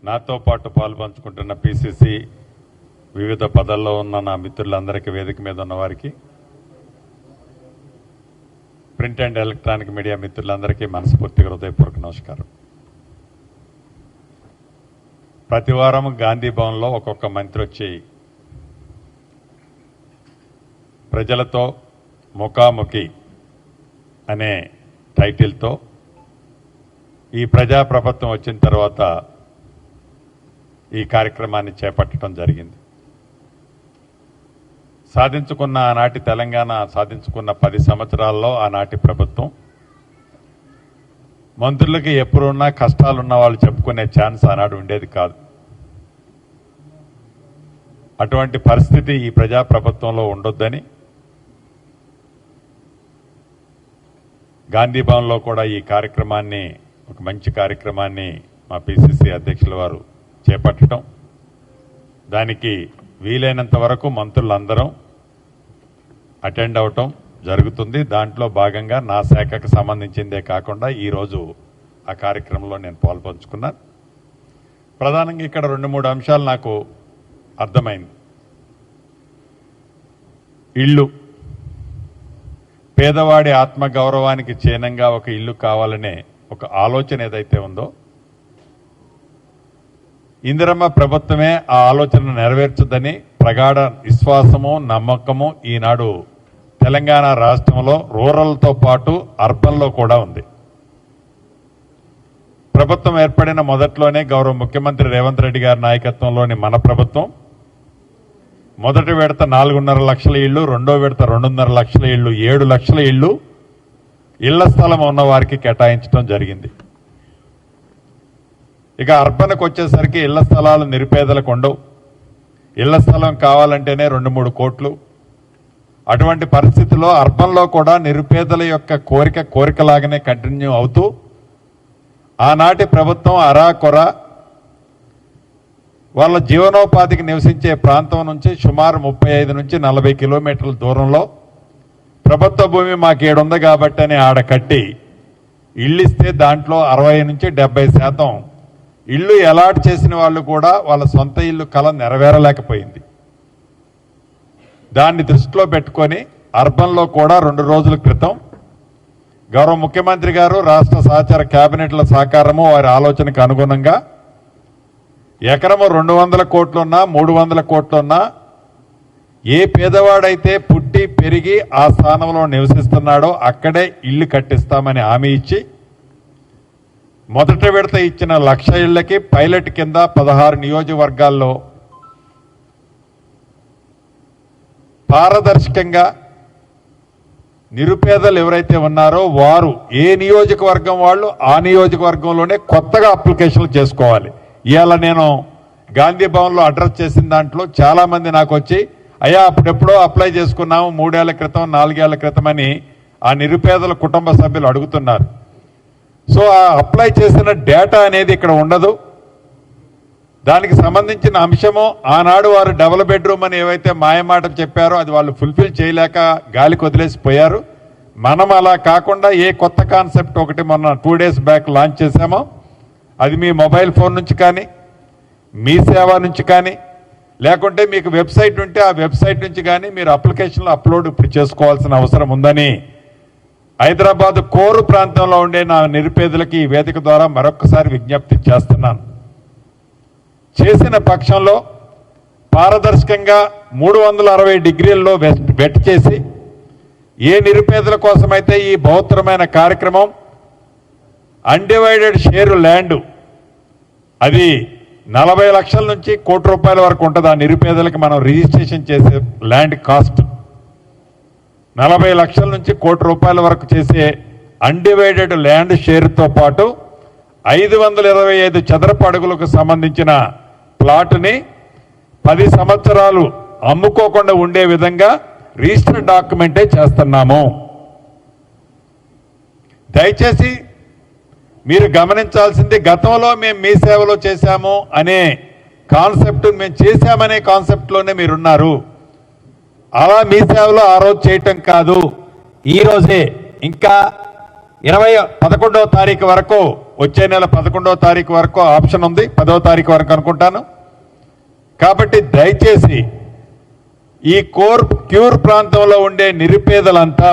నాతో పాటు పాల్పంచుకుంటున్న పిసిసి వివిధ పదల్లో ఉన్న నా మిత్రులందరికీ, వేదిక మీద ఉన్న వారికి, ప్రింట్ అండ్ ఎలక్ట్రానిక్ మీడియా మిత్రులందరికీ మనస్ఫూర్తిగా హృదయపూర్వక నమస్కారం. ప్రతి వారం గాంధీ భవన్లో ఒక్కొక్క మంత్రి వచ్చి ప్రజలతో ముఖాముఖి అనే టైటిల్తో ఈ ప్రజాప్రభుత్వం వచ్చిన తర్వాత ఈ కార్యక్రమాన్ని చేపట్టడం జరిగింది. సాధించుకున్న ఆనాటి తెలంగాణ సాధించుకున్న 10 సంవత్సరాల్లో ఆనాటి ప్రభుత్వం మంత్రులకి ఎప్పుడున్నా కష్టాలున్న వాళ్ళు చెప్పుకునే ఛాన్స్ ఆనాడు ఉండేది కాదు. అటువంటి పరిస్థితి ఈ ప్రజాప్రభుత్వంలో ఉండొద్దని గాంధీ భవన్లో కూడా ఈ కార్యక్రమాన్ని, ఒక మంచి కార్యక్రమాన్ని మా పిసిసి అధ్యక్షుల వారు చేపట్టడం, దానికి వీలైనంత వరకు మంత్రులందరం అటెండ్ అవటం జరుగుతుంది. దాంట్లో భాగంగా నా శాఖకు సంబంధించిందే కాకుండా ఈరోజు ఆ కార్యక్రమంలో నేను పాల్పంచుకున్నాను. ప్రధానంగా ఇక్కడ 2-3 అంశాలు నాకు అర్థమైంది. ఇల్లు, పేదవాడి ఆత్మగౌరవానికి చిహ్నంగా ఒక ఇల్లు కావాలనే ఒక ఆలోచన ఏదైతే ఉందో, ఇందిరమ్మ ప్రభుత్వమే ఆ ఆలోచన నెరవేర్చదని ప్రగాఢ విశ్వాసము, నమ్మకము ఈనాడు తెలంగాణ రాష్ట్రంలో రూరల్తో పాటు అర్బన్లో కూడా ఉంది. ప్రభుత్వం ఏర్పడిన మొదట్లోనే గౌరవ ముఖ్యమంత్రి రేవంత్ రెడ్డి గారి నాయకత్వంలోని మన ప్రభుత్వం మొదటి విడత 4.5 లక్షల ఇళ్లు, రెండో విడత 2.5 లక్షల ఇళ్లు, 7 లక్షల ఇళ్లు ఇళ్ల స్థలం ఉన్న వారికి కేటాయించడం జరిగింది. ఇక అర్బన్కి వచ్చేసరికి ఇళ్ల స్థలాలు నిరుపేదలకు ఉండవు. ఇళ్ల స్థలం కావాలంటేనే 2-3 కోట్లు. అటువంటి పరిస్థితిలో అర్బన్లో కూడా నిరుపేదల యొక్క కోరికలాగానే కంటిన్యూ అవుతూ ఆనాటి ప్రభుత్వం అరాకొర వాళ్ళ జీవనోపాధికి నివసించే ప్రాంతం నుంచి సుమారు 35 నుంచి 40 కిలోమీటర్ల దూరంలో ప్రభుత్వ భూమి మాకు ఏడుంది కాబట్టి అని ఆడ కట్టి ఇల్లు ఇస్తే దాంట్లో 60 నుంచి 70% ఇల్లు అలాట్ చేసిన వాళ్ళు కూడా వాళ్ళ సొంత ఇల్లు కల నెరవేరలేకపోయింది. దాన్ని దృష్టిలో పెట్టుకొని అర్బన్లో కూడా 2 రోజుల క్రితం గౌరవ ముఖ్యమంత్రి గారు, రాష్ట్ర సహచార కేబినెట్ల సహకారము, వారి ఆలోచనకు అనుగుణంగా ఎకరము 200 కోట్లున్నా 300 కోట్లున్నా ఏ పేదవాడైతే పుట్టి పెరిగి ఆ స్థానంలో నివసిస్తున్నాడో అక్కడే ఇల్లు కట్టిస్తామని హామీ ఇచ్చి మొదటి విడత ఇచ్చిన 1,00,000 ఇళ్లకి పైలట్ కింద 16 నియోజకవర్గాల్లో పారదర్శకంగా నిరుపేదలు ఎవరైతే ఉన్నారో వారు ఏ నియోజకవర్గం వాళ్ళు ఆ నియోజకవర్గంలోనే కొత్తగా అప్లికేషన్లు చేసుకోవాలి. ఇవాళ నేను గాంధీ భవన్లో అడ్రస్ చేసిన దాంట్లో చాలామంది నాకు వచ్చి, అయ్యా అప్పుడెప్పుడో అప్లై చేసుకున్నాము 3 ఏళ్ల క్రితం 4 ఏళ్ల క్రితం అని ఆ నిరుపేదల కుటుంబ సభ్యులు అడుగుతున్నారు. సో ఆ అప్లై చేసిన డేటా అనేది ఇక్కడ ఉండదు. దానికి సంబంధించిన అంశము ఆనాడు వారు డబుల్ బెడ్రూమ్ అని ఏవైతే మాయమాటలు చెప్పారో అది వాళ్ళు ఫుల్ఫిల్ చేయలేక గాలికి వదిలేసిపోయారు. మనం అలా కాకుండా ఏ కొత్త కాన్సెప్ట్ ఒకటి మొన్న 2 డేస్ బ్యాక్ లాంచ్ చేశామో అది మీ మొబైల్ ఫోన్ నుంచి కానీ, మీ సేవ నుంచి కానీ, లేకుంటే మీకు వెబ్సైట్ ఉంటే ఆ వెబ్సైట్ నుంచి కానీ మీరు అప్లికేషన్లు అప్లోడ్ ఇప్పుడు చేసుకోవాల్సిన అవసరం ఉందని హైదరాబాద్ కోరు ప్రాంతంలో ఉండే నా నిరుపేదలకి ఈ వేదిక ద్వారా మరొకసారి విజ్ఞప్తి చేస్తున్నాను. చేసిన పక్షంలో పారదర్శకంగా 360 డిగ్రీల్లో వెట్ చేసి ఏ నిరుపేదల కోసమైతే ఈ బహుత్తరమైన కార్యక్రమం అన్డివైడెడ్ షేర్ ల్యాండ్ అది 40 లక్షల నుంచి ₹1 కోటి వరకు ఉంటుంది. ఆ నిరుపేదలకు మనం రిజిస్ట్రేషన్ చేసే ల్యాండ్ కాస్ట్ 40 లక్షల నుంచి ₹1 కోటి వరకు చేసే అన్డివైడెడ్ ల్యాండ్ షేర్తో పాటు 525 చదరపు అడుగులకు సంబంధించిన ప్లాట్ని 10 సంవత్సరాలు అమ్ముకోకుండా ఉండే విధంగా రిజిస్టర్ డాక్యుమెంటే చేస్తున్నాము. దయచేసి మీరు గమనించాల్సింది, గతంలో మేము మీ సేవలో చేశాము అనే కాన్సెప్ట్, మేము చేశామనే కాన్సెప్ట్లోనే మీరున్నారు. అలా మీ సేవలో ఆ రోజు చేయటం కాదు, ఈ రోజే ఇంకా 11వ తారీఖు వరకు వచ్చే నెల 11వ తారీఖు వరకు ఆప్షన్ ఉంది, 10వ తారీఖు వరకు అనుకుంటాను. కాబట్టి దయచేసి ఈ క్యూర్ ప్రాంతంలో ఉండే నిరుపేదలంతా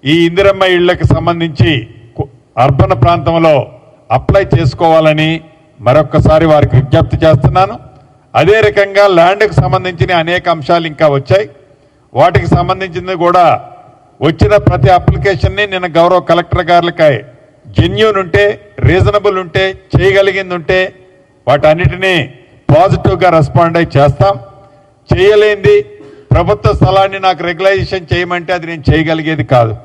ఈ ఇందిరమ్మ ఇళ్లకు సంబంధించి అర్బన్ ప్రాంతంలో అప్లై చేసుకోవాలని మరొక్కసారి వారికి విజ్ఞప్తి చేస్తున్నాను. అదే రకంగా ల్యాండ్కి సంబంధించిన అనేక అంశాలు ఇంకా వచ్చాయి. వాటికి సంబంధించింది కూడా వచ్చిన ప్రతి అప్లికేషన్ని నిన్న గౌరవ కలెక్టర్ గారికి జెన్యూన్ ఉంటే, రీజనబుల్ ఉంటే, చేయగలిగింది ఉంటే వాటన్నిటినీ పాజిటివ్గా రెస్పాండ్ అయి చేస్తాం. చేయలేంది ప్రభుత్వ స్థలాన్ని నాకు రెగ్యులైజేషన్ చేయమంటే అది నేను చేయగలిగేది కాదు.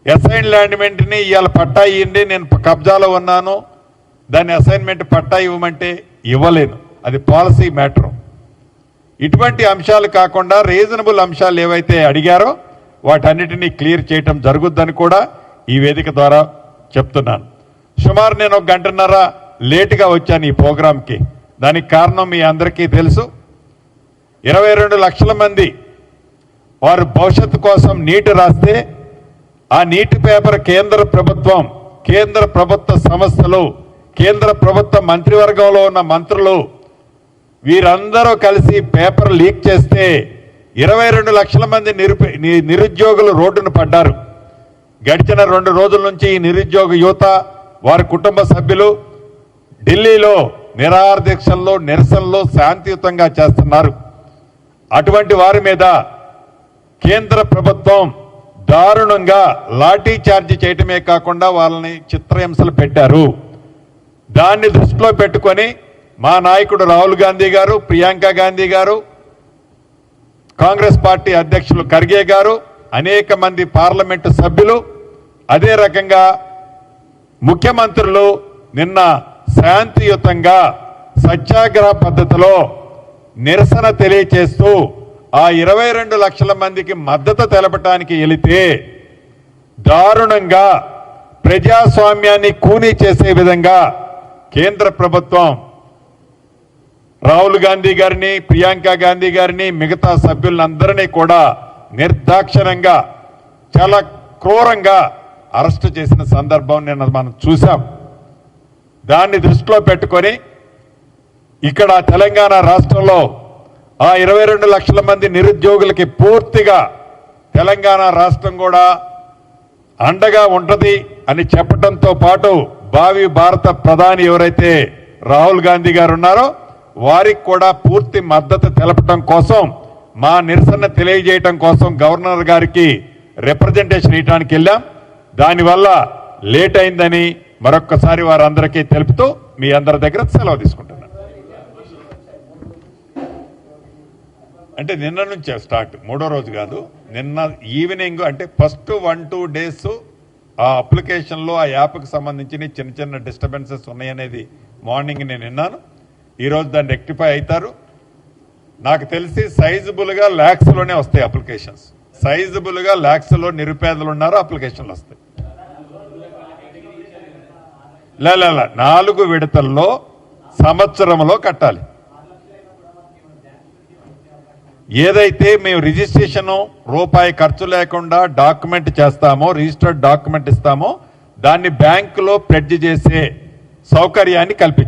అసైన్మెంట్ని ఇవాళ పట్టా ఇవ్వండి, నేను కబ్జాలో ఉన్నాను, దాన్ని అసైన్మెంట్ పట్టా ఇవ్వమంటే ఇవ్వలేను, అది పాలసీ మ్యాటర్. ఇటువంటి అంశాలు కాకుండా రీజనబుల్ అంశాలు ఏవైతే అడిగారో వాటన్నిటినీ క్లియర్ చేయటం జరుగుద్దని కూడా ఈ వేదిక ద్వారా చెప్తున్నాను. సుమారు నేను 1 గంటన్నర లేటుగా వచ్చాను ఈ ప్రోగ్రాంకి. దానికి కారణం మీ అందరికీ తెలుసు. 22 లక్షల మంది వారు భవిష్యత్తు కోసం నీట్ రాస్తే ఆ నీటి పేపర్ కేంద్ర ప్రభుత్వం, కేంద్ర ప్రభుత్వ సంస్థలు, కేంద్ర ప్రభుత్వ మంత్రివర్గంలో ఉన్న మంత్రులు వీరందరూ కలిసి పేపర్ లీక్ చేస్తే 22 లక్షల మంది నిరుద్యోగులు రోడ్డును పడ్డారు. గడిచిన 2 రోజుల నుంచి ఈ నిరుద్యోగ యువత వారి కుటుంబ సభ్యులు ఢిల్లీలో నిరాహారదీక్షల్లో, నిరసనలో శాంతియుతంగా చేస్తున్నారు. అటువంటి వారి మీద కేంద్ర ప్రభుత్వం దారుణంగా లాఠీ చార్జీ చేయటమే కాకుండా వాళ్ళని చిత్రహింసలు పెట్టారు. దాన్ని దృష్టిలో పెట్టుకొని మా నాయకుడు రాహుల్ గాంధీ గారు, ప్రియాంక గాంధీ గారు, కాంగ్రెస్ పార్టీ అధ్యక్షులు ఖర్గే గారు, అనేక మంది పార్లమెంటు సభ్యులు, అదే రకంగా ముఖ్యమంత్రులు నిన్న శాంతియుతంగా సత్యాగ్రహ పద్ధతిలో నిరసన తెలియచేస్తూ ఆ 22 లక్షల మందికి మద్దతు తెలపడానికి వెళితే దారుణంగా ప్రజాస్వామ్యాన్ని కూనీ చేసే విధంగా కేంద్ర ప్రభుత్వం రాహుల్ గాంధీ గారిని, ప్రియాంక గాంధీ గారిని, మిగతా సభ్యులందరినీ కూడా నిర్దాక్షిణ్యంగా చాలా క్రూరంగా అరెస్టు చేసిన సందర్భం నిన్న మనం చూసాం. దాన్ని దృష్టిలో పెట్టుకొని ఇక్కడ తెలంగాణ రాష్ట్రంలో ఆ 22 లక్షల మంది నిరుద్యోగులకి పూర్తిగా తెలంగాణ రాష్ట్రం కూడా అండగా ఉంటది అని చెప్పడంతో పాటు భావి భారత ప్రధాని ఎవరైతే రాహుల్ గాంధీ గారు ఉన్నారో వారికి కూడా పూర్తి మద్దతు తెలపడం కోసం, మా నిరసన తెలియజేయటం కోసం గవర్నర్ గారికి రిప్రజెంటేషన్ ఇవ్వడానికి వెళ్ళాం. దానివల్ల లేట్ అయిందని మరొక్కసారి వారందరికీ తెలుపుతూ మీ అందరి దగ్గర సెలవు తీసుకుంటున్నాను. అంటే నిన్న నుంచే స్టార్ట్, 3వ రోజు కాదు, నిన్న ఈవినింగ్, అంటే ఫస్ట్ 1-2 డేస్ ఆ అప్లికేషన్లో ఆ యాప్కి సంబంధించిన చిన్న చిన్న డిస్టర్బెన్సెస్ ఉన్నాయనేది మార్నింగ్ నేను విన్నాను. ఈరోజు దాన్ని రెక్టిఫై అవుతారు. నాకు తెలిసి సైజబుల్గా ల్యాక్స్లోనే వస్తాయి అప్లికేషన్స్, సైజబుల్గా ల్యాక్స్లో నిరుపేదలు ఉన్నారు, అప్లికేషన్లు వస్తాయి. 4 విడతల్లో సంవత్సరంలో కట్టాలి. ఏదైతే మేము రిజిస్ట్రేషన్ రూపాయి ఖర్చు లేకుండా డాక్యుమెంట్ చేస్తామో, రిజిస్టర్డ్ డాక్యుమెంట్ ఇస్తామో దాన్ని బ్యాంకులో ప్లెడ్జ్ చేసే సౌకర్యాన్ని కల్పించాం.